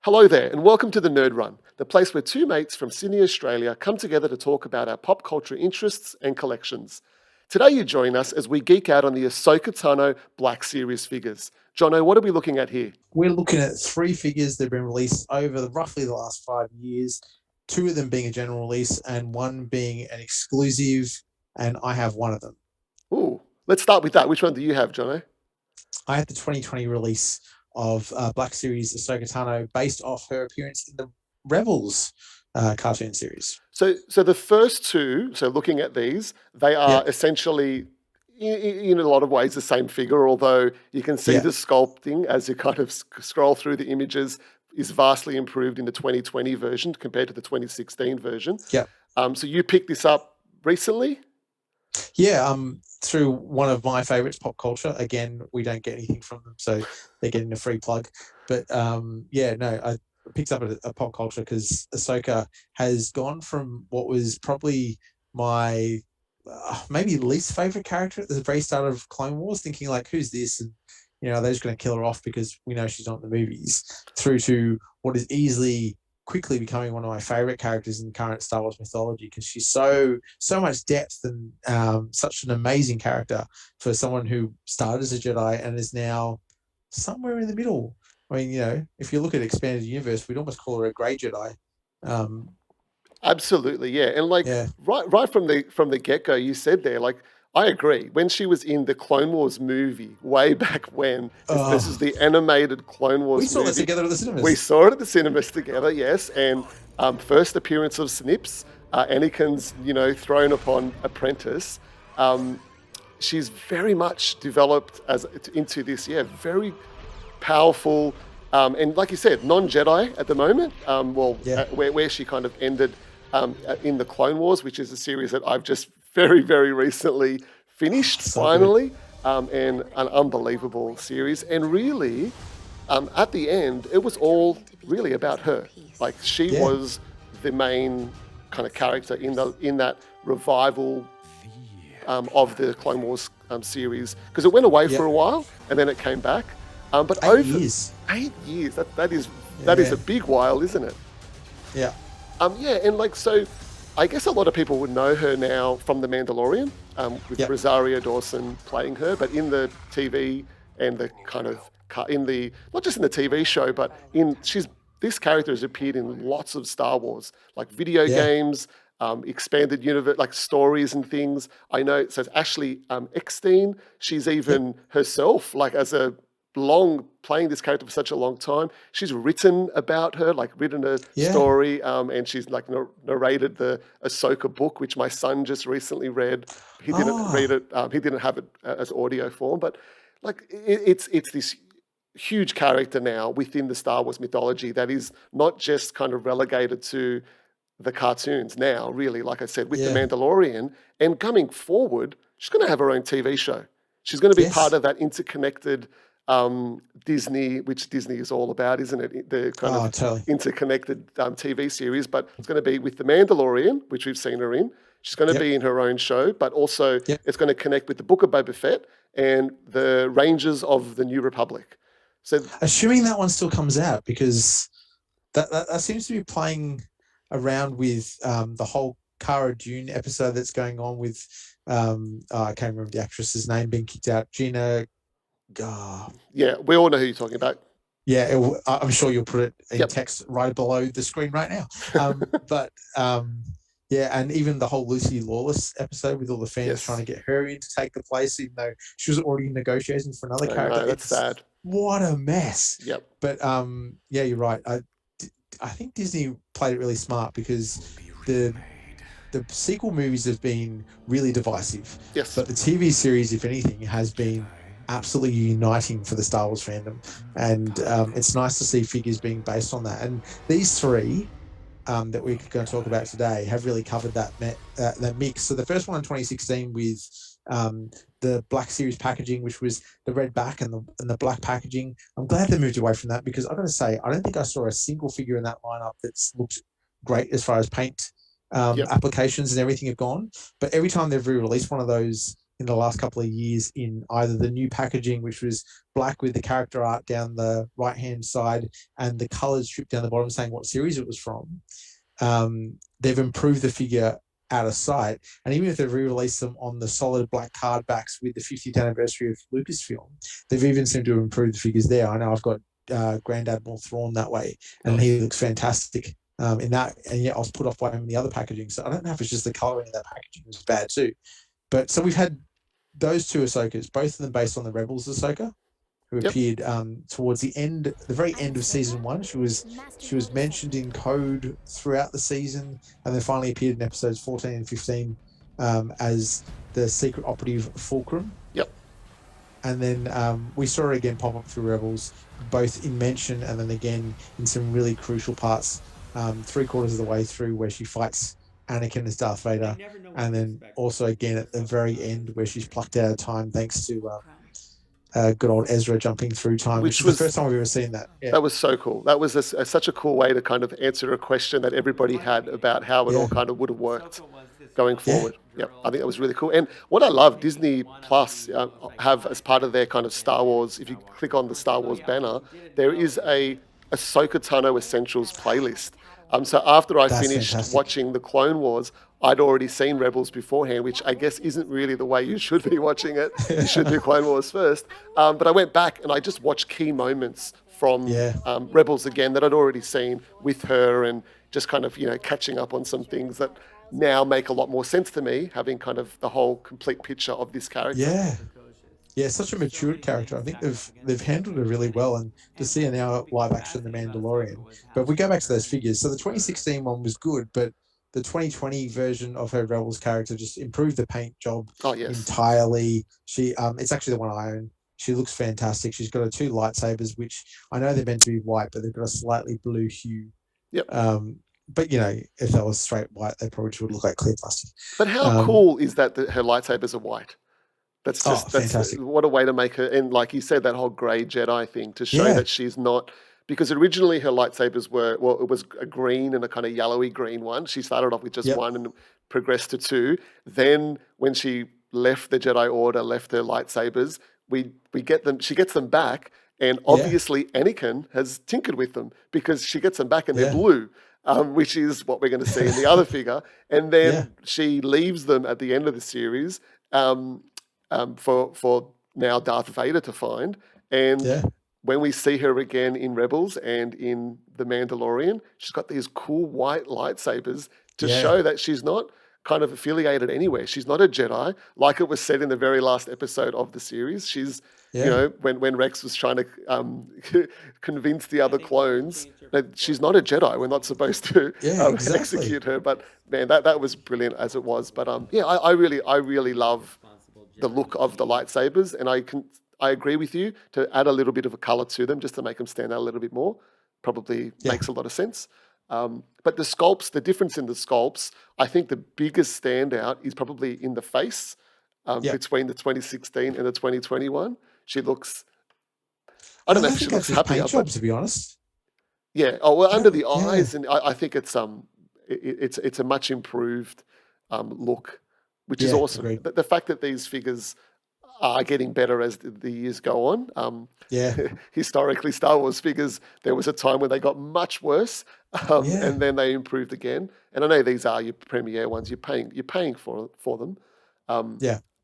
Hello there, and welcome to the Nerd Run, the place where two mates from Sydney, Australia come together to talk about our pop culture interests and collections. Today, you join us as we geek out on the Ahsoka Tano Black Series figures. Jono, what are we looking at here? We're looking at three figures that have been released over roughly the last 5 years, two of them being a general release and one being an exclusive, and I have one of them. Ooh, let's start with that. Which one do you have, Jono? I had the 2020 release of Black Series Ahsoka Tano based off her appearance in the Rebels cartoon series. So the first two, so looking at these, they are essentially, in a lot of ways, the same figure, although you can see the sculpting as you kind of scroll through the images is vastly improved in the 2020 version compared to the 2016 version. Yeah. So you picked this up recently? Yeah, through one of my favorites, Pop Culture. Again, we don't get anything from them, so they're getting a free plug. But I picked up a Pop Culture because Ahsoka has gone from what was probably my maybe least favorite character at the very start of Clone Wars, thinking like, who's this? And they're just going to kill her off because we know she's not in the movies, through to what is easily quickly becoming one of my favorite characters in current Star Wars mythology, because she's so much depth and such an amazing character for someone who started as a Jedi and is now somewhere in the middle. I mean, if you look at expanded universe, we'd almost call her a grey Jedi. Absolutely, yeah. And right from the get-go, you said there, I agree. When she was in the Clone Wars movie way back when, this is the animated Clone Wars movie. We saw this together at the cinemas. We saw it at the cinemas together, yes. And first appearance of Snips, Anakin's, thrown upon apprentice. She's very much developed into this, very powerful, and like you said, non-Jedi at the moment. Where she kind of ended in the Clone Wars, which is a series that I've just very, very recently finished, finally, and an unbelievable series. And really, at the end, it was all really about her. Like, she was the main kind of character in that revival of the Clone Wars series, because it went away for a while and then it came back. But 8 years. 8 years. That is a big while, isn't it? Yeah. So I guess a lot of people would know her now from The Mandalorian, with Rosario Dawson playing her, but in the TV and the kind of not just in the TV show, but this character has appeared in lots of Star Wars, like video games, expanded universe, like stories and things. I know it says Ashley Eckstein. She's even herself, like, as a playing this character for such a long time. She's written about her, written a story, and she's narrated the Ahsoka book, which my son just recently read. He didn't read it. He didn't have it as audio form, but it's this huge character now within the Star Wars mythology that is not just kind of relegated to the cartoons now, really, like I said, with The Mandalorian. And coming forward, she's going to have her own TV show. She's going to be part of that interconnected Disney, which Disney is all about, isn't it? The kind of interconnected TV series, but it's going to be with The Mandalorian, which we've seen her in. She's going to be in her own show, but also it's going to connect with the Book of Boba Fett and the Rangers of the New Republic. So, assuming that one still comes out, because that seems to be playing around with the whole Cara Dune episode that's going on with I can't remember the actress's name being kicked out, Gina. Yeah, we all know who you're talking about. Yeah, I'm sure you'll put it in text right below the screen right now. And even the whole Lucy Lawless episode with all the fans trying to get her in to take the place, even though she was already in negotiations for another character. That's sad. What a mess. Yep. But you're right. I think Disney played it really smart, because the sequel movies have been really divisive. Yes. But the TV series, if anything, has been absolutely uniting for the Star Wars fandom, and it's nice to see figures being based on that. And these three that we're going to talk about today have really covered that mix. So the first one in 2016 with the Black Series packaging, which was the red back and the black packaging. I'm glad they moved away from that, because I've got to say, I don't think I saw a single figure in that lineup that's looked great as far as paint applications and everything have gone. But every time they've re-released one of those, in the last couple of years in either the new packaging, which was black with the character art down the right-hand side and the colors stripped down the bottom saying what series it was from. They've improved the figure out of sight. And even if they've re-released them on the solid black card backs with the 50th anniversary of Lucasfilm, they've even seemed to have improved the figures there. I know I've got Grand Admiral Thrawn that way, and he looks fantastic in that. And yet I was put off by him in the other packaging. So I don't know if it's just the coloring of that packaging was bad too. But so we've had those two Ahsokas, both of them based on the Rebels Ahsoka, who appeared towards the very end of season 1. She was mentioned in code throughout the season, and then finally appeared in episodes 14 and 15 as the secret operative Fulcrum. Yep. And then we saw her again pop up through Rebels, both in mention and then again in some really crucial parts, 3/4 of the way through where she fights Anakin as Darth Vader, and then also again at the very end where she's plucked out of time thanks to good old Ezra jumping through time, which was the first time we've ever seen that. Yeah. That was so cool. That was such a cool way to kind of answer a question that everybody had about how it all kind of would have worked going forward. Yeah, I think that was really cool. And what I love, Disney Plus have as part of their kind of Star Wars, if you click on the Star Wars banner, there is a Ahsoka Tano Essentials playlist. So after I finished watching the Clone Wars, I'd already seen Rebels beforehand, which I guess isn't really the way you should be watching it. You should do Clone Wars first. But I went back and I just watched key moments from Rebels again that I'd already seen with her, and just kind of, catching up on some things that now make a lot more sense to me, having kind of the whole complete picture of this character. Yeah, such a mature character. I think they've handled her really well, and to see her now live action The Mandalorian. But if we go back to those figures, so the 2016 one was good, but the 2020 version of her Rebels character just improved the paint job entirely. She it's actually the one I own. She looks fantastic. She's got her 2 lightsabers, which I know they're meant to be white, but they've got a slightly blue hue. Yep. But if they was straight white, they probably would look like clear plastic. But how cool is that her lightsabers are white? That's fantastic. What a way to make her, and like you said, that whole grey Jedi thing to show that she's not, because originally her lightsabers were, it was a green and a kind of yellowy green one. She started off with just one and progressed to 2. Then when she left the Jedi Order, left her lightsabers, she gets them back, and obviously Anakin has tinkered with them because she gets them back and they're blue. Which is what we're going to see in the other figure. And then she leaves them at the end of the series for now Darth Vader to find. And when we see her again in Rebels and in The Mandalorian, she's got these cool white lightsabers to show that she's not kind of affiliated anywhere. She's not a Jedi, like it was said in the very last episode of the series. She's, when Rex was trying to convince the other clones that she's not a Jedi. We're not supposed to execute her. But man, that was brilliant as it was. But I really love the look of the lightsabers, and I agree with you to add a little bit of a color to them just to make them stand out a little bit more. Probably makes a lot of sense. But the sculpts, the difference in the sculpts, I think the biggest standout is probably in the face between the 2016 and the 2021. She looks, I don't know if she looks happier. Paint job, to be honest. Yeah. Oh, well, under the eyes, and I think it's a much improved look, which is awesome. The fact that these figures are getting better as the years go on. Historically, Star Wars figures, there was a time when they got much worse, and then they improved again. And I know these are your premiere ones. You're paying for them.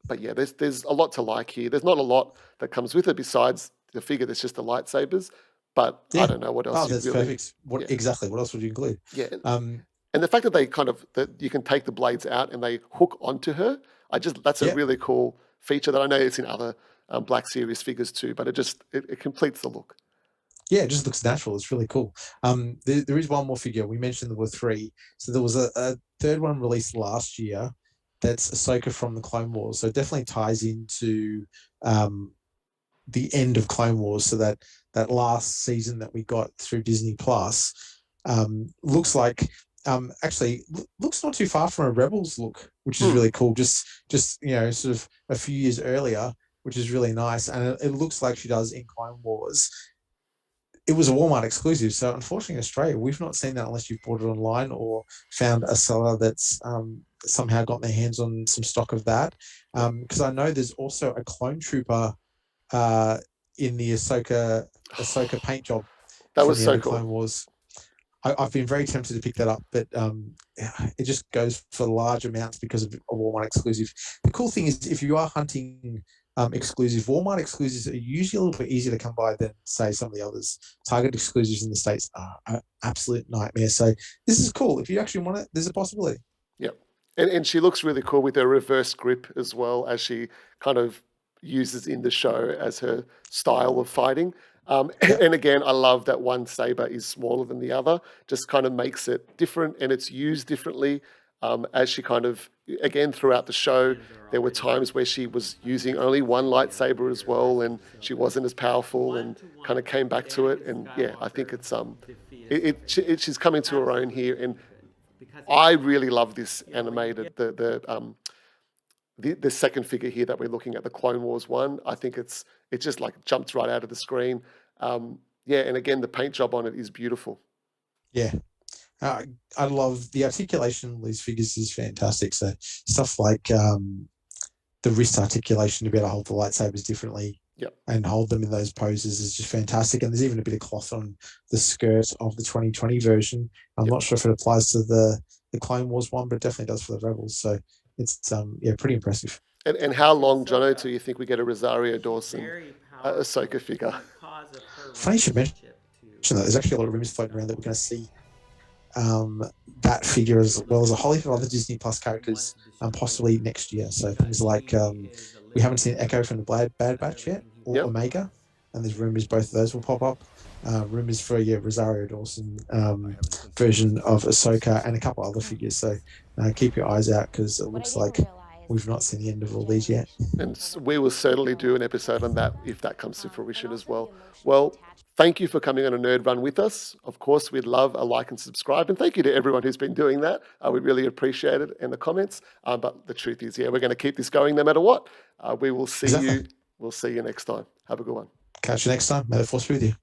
But there's a lot to like here. There's not a lot that comes with it besides the figure. There's just the lightsabers. But I don't know what else. That's perfect. Exactly? What else would you include? Yeah. And the fact that they that you can take the blades out and they hook onto her, that's a really cool feature that I know it's in other Black Series figures too, but it completes the look. Yeah, it just looks natural. It's really cool. There is one more figure. We mentioned there were 3. So there was a third one released last year that's Ahsoka from the Clone Wars. So it definitely ties into the end of Clone Wars. So that last season that we got through Disney Plus looks like actually looks not too far from a Rebels look, which is really cool. Just sort of a few years earlier, which is really nice. And it looks like she does in Clone Wars. it was a Walmart exclusive. So unfortunately, in Australia, we've not seen that unless you've bought it online or found a seller that's somehow got their hands on some stock of that. Because I know there's also a clone trooper uh, in the Ahsoka paint job That from was the end so of Clone cool. Wars. I've been very tempted to pick that up, but it just goes for large amounts because of a Walmart exclusive. The cool thing is, if you are hunting exclusive, Walmart exclusives are usually a little bit easier to come by than, say, some of the others. Target exclusives in the States are an absolute nightmare. So this is cool. If you actually want it, there's a possibility. Yep. And she looks really cool with her reverse grip as well, as she kind of uses in the show as her style of fighting. Yeah, And again, I love that one saber is smaller than the other, just kind of makes it different and it's used differently. As she kind of, again, throughout the show, there were times where she was using only one lightsaber as well, and she wasn't as powerful and kind of came back to it. And yeah, I think she's coming to her own here. And I really love this animated the second figure here that we're looking at, the Clone Wars one. I think it just like jumps right out of the screen. Yeah, and again the paint job on it is beautiful. yeah. Uh, I love the articulation of these figures is fantastic. So stuff like the wrist articulation to be able to hold the lightsabers differently Yep. and hold them in those poses is just fantastic. And there's even a bit of cloth on the skirt of the 2020 version. I'm Yep. not sure if it applies to the Clone Wars one, but it definitely does for the Rebels. So it's pretty impressive. And how long, Jono, do you think we get a Rosario Dawson Ahsoka figure? Funny you should mention that. There's actually a lot of rumors floating around that we're going to see um, that figure as well as a whole heap of other Disney Plus characters, possibly next year. So things like we haven't seen Echo from the Bad Batch yet, or Yep. Omega, and there's rumors both of those will pop up. Rumors for Rosario Dawson version of Ahsoka and a couple other figures. So keep your eyes out because it looks like we've not seen the end of all these yet. And we will certainly do an episode on that if that comes to fruition as well. Well, thank you for coming on a nerd run with us. Of course, we'd love a like and subscribe. And thank you to everyone who's been doing that. We really appreciate it in the comments. But the truth is, yeah, we're going to keep this going no matter what. We will see Exactly. you. We'll see you next time. Have a good one. Catch you next time. May the force be with you.